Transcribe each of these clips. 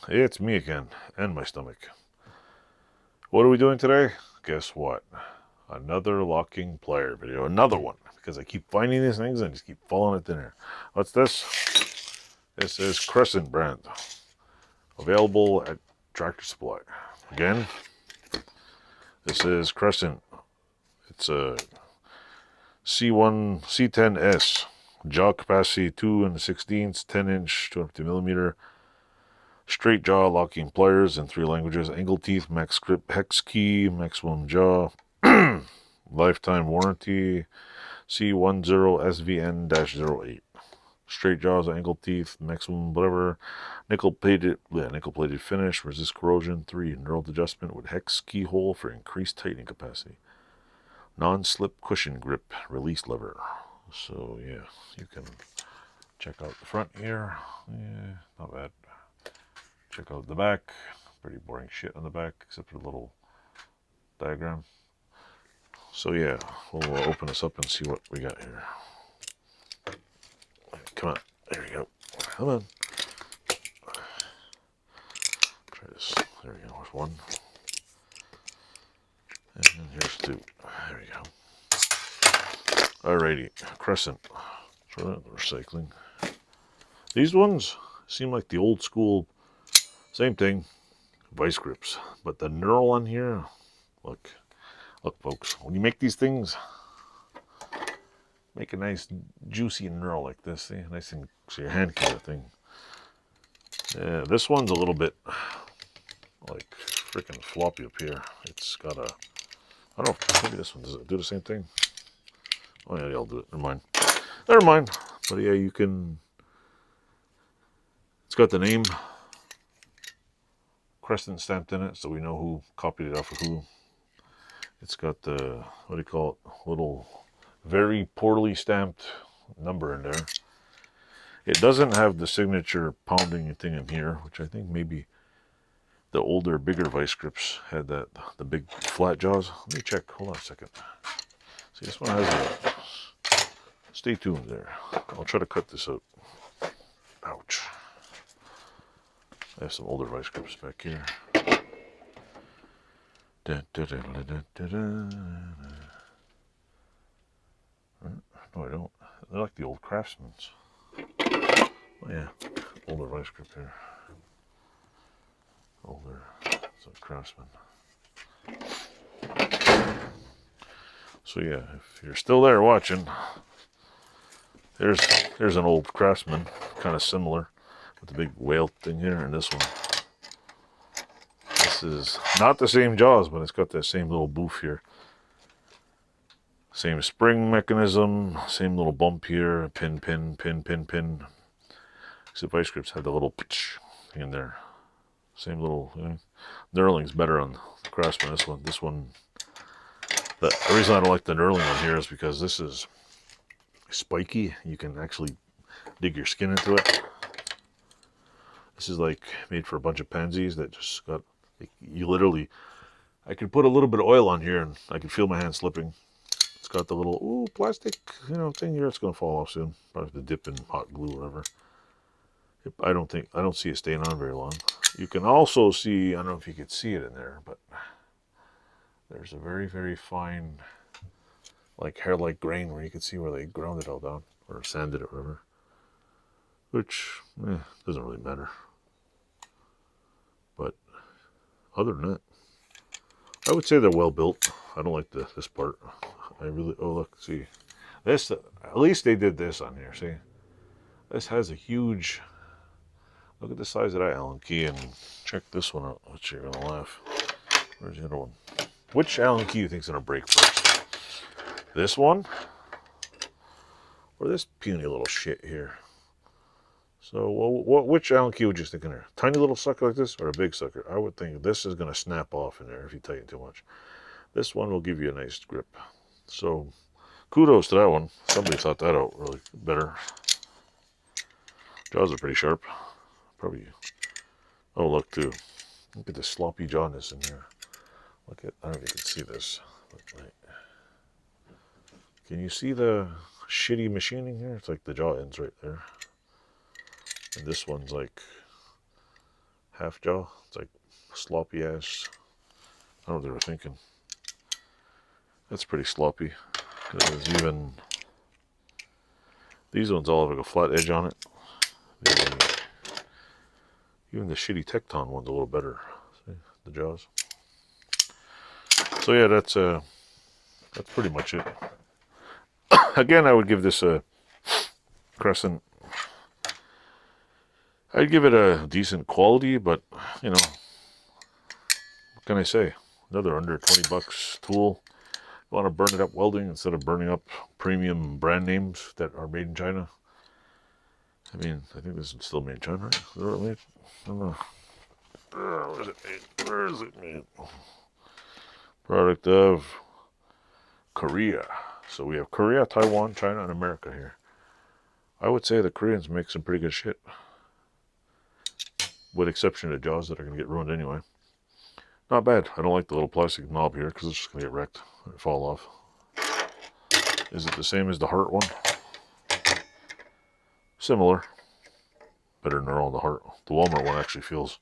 It's me again, and my stomach. What are we doing today? Guess what? Another locking plier video. Another one, because I keep finding these things and just keep falling at dinner. What's this? This is Crescent brand. Available at Tractor Supply. Again, this is Crescent. It's a C1, C10S. Jaw capacity 2 and 16ths, 10-inch, 250mm. Straight jaw locking pliers in 3 languages. Angle teeth, max grip, hex key, maximum jaw. Lifetime warranty. C10SVN-08. Straight jaws, angle teeth, maximum whatever. Nickel plated finish, resist corrosion. 3 knurled adjustment with hex keyhole for increased tightening capacity. Non-slip cushion grip, release lever. So yeah, you can check out the front here. Yeah, not bad. Check out the back. Pretty boring shit on the back, except for the little diagram. So yeah, we'll open this up and see what we got here. Come on, there we go. Come on. Try this. There we go. There's one. And here's 2. There we go. Alrighty, Crescent. Recycling. These ones seem like the old school. Same thing, vice grips, but the knurl on here, look folks, when you make these things, make a nice juicy knurl like this, see, nice thing, so your hand kind of thing. Yeah, this one's a little bit like freaking floppy up here. It's got a, I don't know, maybe this one, does it do the same thing? Oh yeah, they all do it, never mind, but yeah, you can, it's got the name Crescent stamped in it, so we know who copied it off of who. It's got the, what do you call it, little very poorly stamped number in there. It doesn't have the signature pounding thing in here, which I think maybe the older, bigger vice grips had that, the big flat jaws. Let me check, hold on a second. See, this one has a, stay tuned there. I'll try to cut this out. Ouch. I have some older vice grips back here. No, I don't. They're like the old Craftsman's. Oh yeah, older vice grip here. Older, so Craftsman. So yeah, if you're still there watching, there's an old Craftsman, kind of similar, with the big whale thing here, and this one. This is not the same jaws, but it's got that same little boof here. Same spring mechanism, same little bump here, pin. Except vice grips have the little pitch in there. Same little, knurling's better on the Craftsman. This one, the reason I don't like the knurling on here is because this is spiky. You can actually dig your skin into it. This is like made for a bunch of pansies that just got, you literally, I could put a little bit of oil on here and I can feel my hand slipping. It's got the little, plastic, thing here. It's going to fall off soon. Probably have to dip in hot glue or whatever. I don't see it staying on very long. You can also see, I don't know if you could see it in there, but there's a very, very fine, like hair-like grain where you can see where they ground it all down or sanded it or whatever. Which, doesn't really matter. But other than that, I would say they're well built. I don't like this part. I really, oh look, see. This, at least they did this on here, see. This has a huge, look at the size of that Allen key, and check this one out. Which you're gonna laugh. Where's the other one? Which Allen key you think's gonna break first? This one? Or this puny little shit here? So, which Allen key would you stick in there? Tiny little sucker like this, or a big sucker? I would think this is gonna snap off in there if you tighten too much. This one will give you a nice grip. So, kudos to that one. Somebody thought that out really better. Jaws are pretty sharp. Probably. Oh, look too. Look at the sloppy jawness in here. Look at. I don't know if you can see this. Can you see the shitty machining here? It's like the jaw ends right there. And this one's like half jaw. It's like sloppy ass. I don't know what they were thinking. That's pretty sloppy. Because even these ones all have like a flat edge on it. Even the shitty Tecton one's a little better. See, the jaws. So yeah, that's pretty much it. Again, I would give this a Crescent. I'd give it a decent quality, but you know, what can I say? Another under 20 bucks tool. You want to burn it up welding instead of burning up premium brand names that are made in China. I mean, I think this is still made in China, right? Is it made? I don't know. Where is it made? Where is it made? Product of Korea. So we have Korea, Taiwan, China, and America here. I would say the Koreans make some pretty good shit. With exception of jaws that are going to get ruined anyway. Not bad. I don't like the little plastic knob here because it's just going to get wrecked and fall off. Is it the same as the Heart one? Similar. Better than all the Heart. The Walmart one actually feels,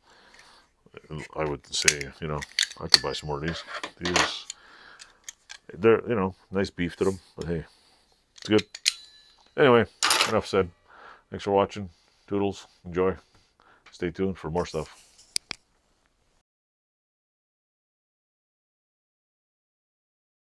I would say, you know, I could buy some more of these. These, they're, you know, nice beef to them, but hey, it's good. Anyway, enough said. Thanks for watching. Toodles. Enjoy. Stay tuned for more stuff.